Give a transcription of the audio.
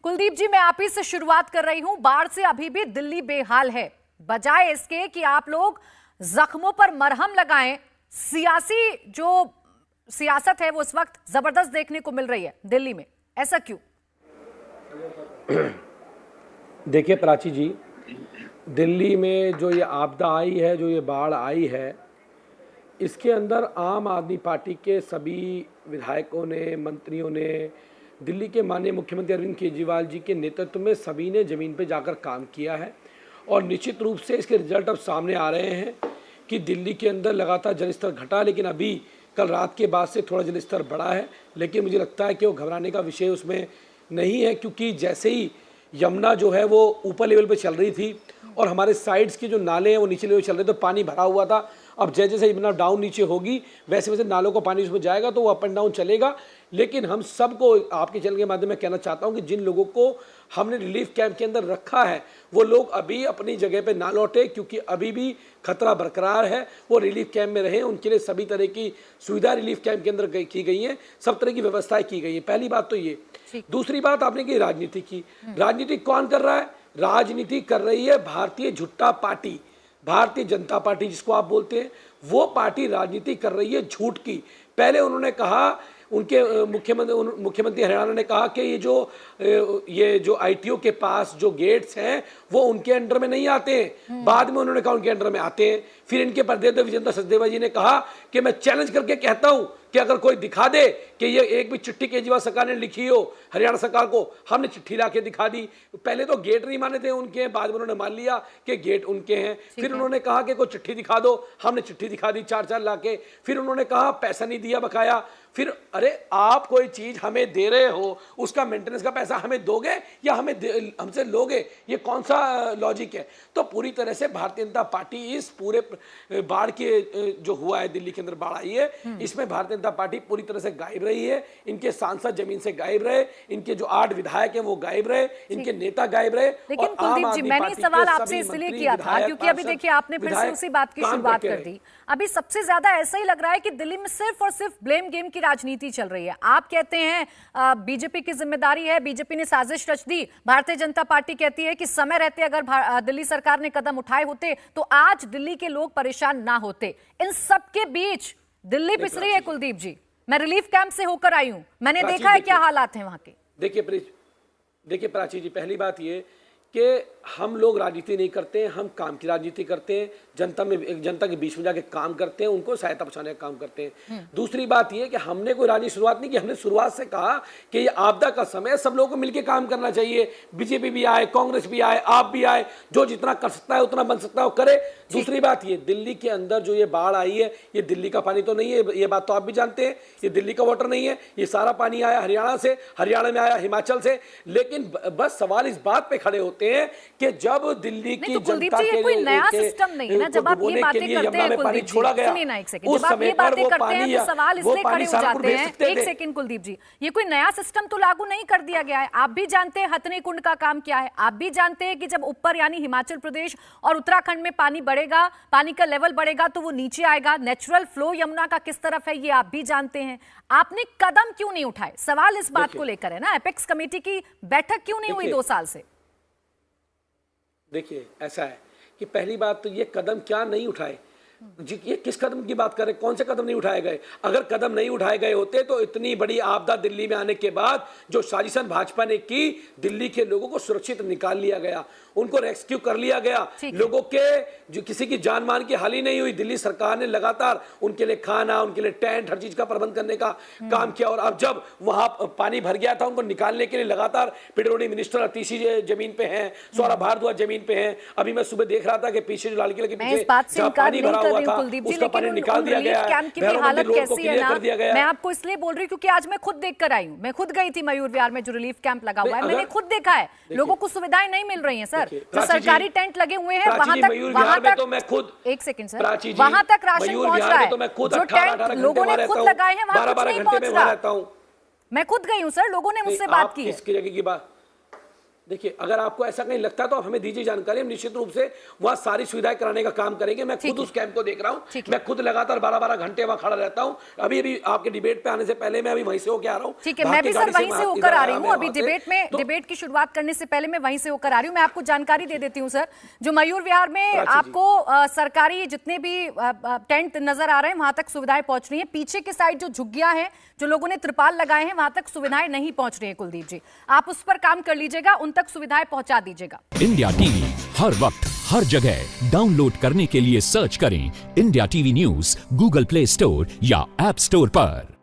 कुलदीप जी, मैं आप ही से शुरुआत कर रही हूं। बाढ़ से अभी भी दिल्ली बेहाल है। बजाय इसके कि आप लोग जख्मों पर मरहम लगाएं, सियासत है वो इस वक्त जबरदस्त देखने को मिल रही है दिल्ली में। ऐसा क्यों? देखिए प्राची जी, दिल्ली में जो ये आपदा आई है, जो ये बाढ़ आई है, इसके अंदर आम आदमी पार्टी के सभी विधायकों ने, मंत्रियों ने, दिल्ली के माननीय मुख्यमंत्री अरविंद केजरीवाल जी के नेतृत्व में सभी ने ज़मीन पे जाकर काम किया है। और निश्चित रूप से इसके रिजल्ट अब सामने आ रहे हैं कि दिल्ली के अंदर लगातार जलस्तर घटा, लेकिन अभी कल रात के बाद से थोड़ा जलस्तर बढ़ा है। लेकिन मुझे लगता है कि वो घबराने का विषय उसमें नहीं है, क्योंकि जैसे ही यमुना जो है वो ऊपर लेवल पे चल रही थी और हमारे साइड्स के जो नाले हैं वो नीचे लेवल चल रहे थे, तो पानी भरा हुआ था। अब जैसे जैसे यमुना डाउन नीचे होगी वैसे वैसे नालों का पानी उसमें जाएगा, तो वो अप एंड डाउन चलेगा। लेकिन हम सबको आपके चैनल के माध्यम में कहना चाहता हूं कि जिन लोगों को हमने रिलीफ कैंप के अंदर रखा है वो लोग अभी अपनी जगह पे ना लौटे, क्योंकि अभी भी खतरा बरकरार है। वो रिलीफ कैंप में रहें, उनके लिए सभी तरह की सुविधा रिलीफ कैंप के अंदर की गई हैं, सब तरह की व्यवस्थाएं की गई हैं। पहली बात तो ये। दूसरी बात आपने की राजनीति की। राजनीति कौन कर रहा है? राजनीति कर रही है भारतीय झुट्टा पार्टी, भारतीय जनता पार्टी जिसको आप बोलते हैं, वो पार्टी राजनीति कर रही है झूठ की। पहले उन्होंने कहा, उनके मुख्यमंत्री हरियाणा ने कहा कि ये जो आईटीओ के पास जो गेट्स हैं वो उनके अंडर में नहीं आते हैं। बाद में उन्होंने कहा उनके अंडर में आते हैं। फिर इनके प्रदेश विजेंद्र सचदेवा जी ने कहा कि मैं चैलेंज करके कहता हूं कि अगर कोई दिखा दे कि ये एक भी चिट्ठी केजरीवाल सरकार ने लिखी हो हरियाणा सरकार को, हमने चिट्ठी ला के दिखा दी। पहले तो गेट नहीं माने थे उनके, बाद में उन्होंने मान लिया कि गेट उनके हैं। फिर उन्होंने कहा कि कोई चिट्ठी दिखा दो, हमने चिट्ठी दिखा दी 4-4 ला के। फिर उन्होंने कहा पैसा नहीं दिया बकाया। फिर अरे आप कोई चीज हमें दे रहे हो, उसका मेंटेनेंस का पैसा हमें दोगे या हमसे लोगे? ये कौन सा लॉजिक है? तो पूरी तरह से भारतीय जनता पार्टी इस पूरे बाढ़ के जो हुआ है, दिल्ली के अंदर बाढ़ आई है, इसमें भारतीय जनता पार्टी पूरी तरह से गायब रही है। इनके सांसद जमीन से गायब रहे, इनके जो 8 विधायक हैं वो गायब रहे, इनके नेता गायब रहे। लेकिन कुलदीप जी, मैंने सवाल आपसे इसलिए किया था क्योंकि अभी देखिए आपने फिर से उसी बात की शुरुआत कर दी। अभी सबसे ज्यादा ऐसा ही लग रहा है कि दिल्ली में सिर्फ और सिर्फ ब्लेम गेम की राजनीति चल रही है। आप कहते हैं बीजेपी की जिम्मेदारी है, बीजेपी ने साजिश रच दी। भारतीय जनता पार्टी कहती है कि समय रहते अगर दिल्ली सरकार ने कदम उठाए होते तो आज दिल्ली के लोग परेशान ना होते। इन सबके बीच दिल्ली पिस रही है। कुलदीप जी, मैं रिलीफ कैंप से होकर आई हूं, मैंने देखा है क्या हालात हैं वहां के। देखिए प्राची जी, पहली बात ये कि हम लोग राजनीति नहीं करते हैं, हम काम की राजनीति करते हैं। जनता के बीच में जाके काम करते हैं, उनको सहायता पहुंचाने का काम करते हैं। दूसरी बात यह कि हमने कोई राजनीति शुरुआत नहीं की, हमने शुरुआत से कहा कि ये आपदा का समय, सब लोगों को मिलकर काम करना चाहिए। बीजेपी भी आए, कांग्रेस भी आए, आप भी आए, जो जितना कर सकता है उतना बन सकता है वो करे। दूसरी बात ये, दिल्ली के अंदर जो ये बाढ़ आई है ये दिल्ली का पानी तो नहीं है, ये बात तो आप भी जानते हैं। ये दिल्ली का वाटर नहीं है, ये सारा पानी आया हरियाणा से, हरियाणा में आया हिमाचल से। लेकिन बस सवाल इस बात पे खड़े होते हैं कि जब दिल्ली की जनता के कोई नया सिस्टम नहीं है ना। जब आप ये बातें करते हैं कुलदीप जी, सुनिए ना एक सेकंड, जब आप ये बातें करते हैं तो सवाल इसलिए खड़े हो जाते हैं। एक सेकंड कुलदीप जी, ये कोई नया सिस्टम तो लागू नहीं कर दिया गया है। आप भी जानते हैं हथनी कुंड का काम क्या है, आप भी जानते हैं कि जब ऊपर यानी हिमाचल प्रदेश और उत्तराखंड में पानी बढ़ेगा, पानी का लेवल बढ़ेगा तो वो नीचे आएगा। नेचुरल फ्लो यमुना का किस तरफ है ये आप भी जानते हैं। आपने कदम क्यों नहीं उठाए? सवाल इस बात को लेकर है ना। एपेक्स कमेटी की बैठक क्यों नहीं हुई 2 साल से? देखिए ऐसा है कि पहली बात तो ये कदम क्या नहीं उठाए, ये किस कदम की बात कर रहे हैं? कौन से कदम नहीं उठाए गए? अगर कदम नहीं उठाए गए होते तो इतनी बड़ी आपदा दिल्ली में आने के बाद जो साजिशन भाजपा ने की, दिल्ली के लोगों को सुरक्षित निकाल लिया गया, उनको रेस्क्यू कर लिया गया। लोगों के जो किसी की जान मान की हानि नहीं हुई। दिल्ली सरकार ने लगातार उनके लिए खाना, उनके लिए टेंट, हर चीज का प्रबंध करने का काम किया। और अब जब वहां पानी भर गया था, उनको निकालने के लिए लगातार पेट्रोलियम मिनिस्टर अतीशी जमीन पे हैं, सौरभ भारद्वाज जमीन पे हैं। अभी मैं सुबह देख रहा था कि पीछे जो लाल किले के पीछे पानी भरा हुआ था, उसका पानी निकाल दिया गया है। कैंप की भी हालत कैसी है ना, मैं आपको इसलिए बोल रही हूँ क्योंकि आज मैं खुद देख कर आई हूँ। मैं खुद गई थी मयूर विहार में जो रिलीफ कैंप लगा हुआ है, मैंने खुद देखा है। लोगों को सुविधाएं नहीं मिल रही हैं सर। जो सरकारी टेंट लगे हुए हैं वहां तक तो मैं खुद, एक सेकंड सर, वहां तक राशन पहुंच रहा है। जो टेंट लोगों ने खुद लगाए हैं वहां कुछ नहीं पहुंच रहा। मैं खुद गई हूं सर, लोगों ने मुझसे बात की है। किसकी जगह की बात? देखिए, अगर आपको ऐसा कहीं लगता है तो आप हमें दीजिए जानकारी, हम निश्चित रूप से वहाँ सारी सुविधाएं कराने का काम करेंगे। मैं खुद उस कैंप को देख रहा हूँ, मैं खुद लगातार 12-12 घंटे वहाँ खड़ा रहता हूँ। अभी आपके डिबेट पे आने से पहले मैं अभी वहीं से होकर आ रहा हूँ। ठीक है, मैं भी सर वहीं से होकर आ रही हूँ। अभी डिबेट की शुरुआत करने से पहले मैं वहीं से होकर आ रही हूँ। मैं आपको जानकारी दे देती हूँ सर, जो मयूर विहार में आपको सरकारी जितने भी टेंट नजर आ रहे हैं वहां तक सुविधाएं पहुंच रही है। पीछे के साइड जो झुग्गियां हैं, जो लोगों ने त्रिपाल लगाए हैं, वहां तक सुविधाएं नहीं पहुंच रही है। कुलदीप जी, आप उस पर काम कर लीजिएगा, उन तक सुविधाएं पहुंचा दीजिएगा। इंडिया टीवी हर वक्त हर जगह डाउनलोड करने के लिए सर्च करें India TV news Google play store या ऐप स्टोर पर।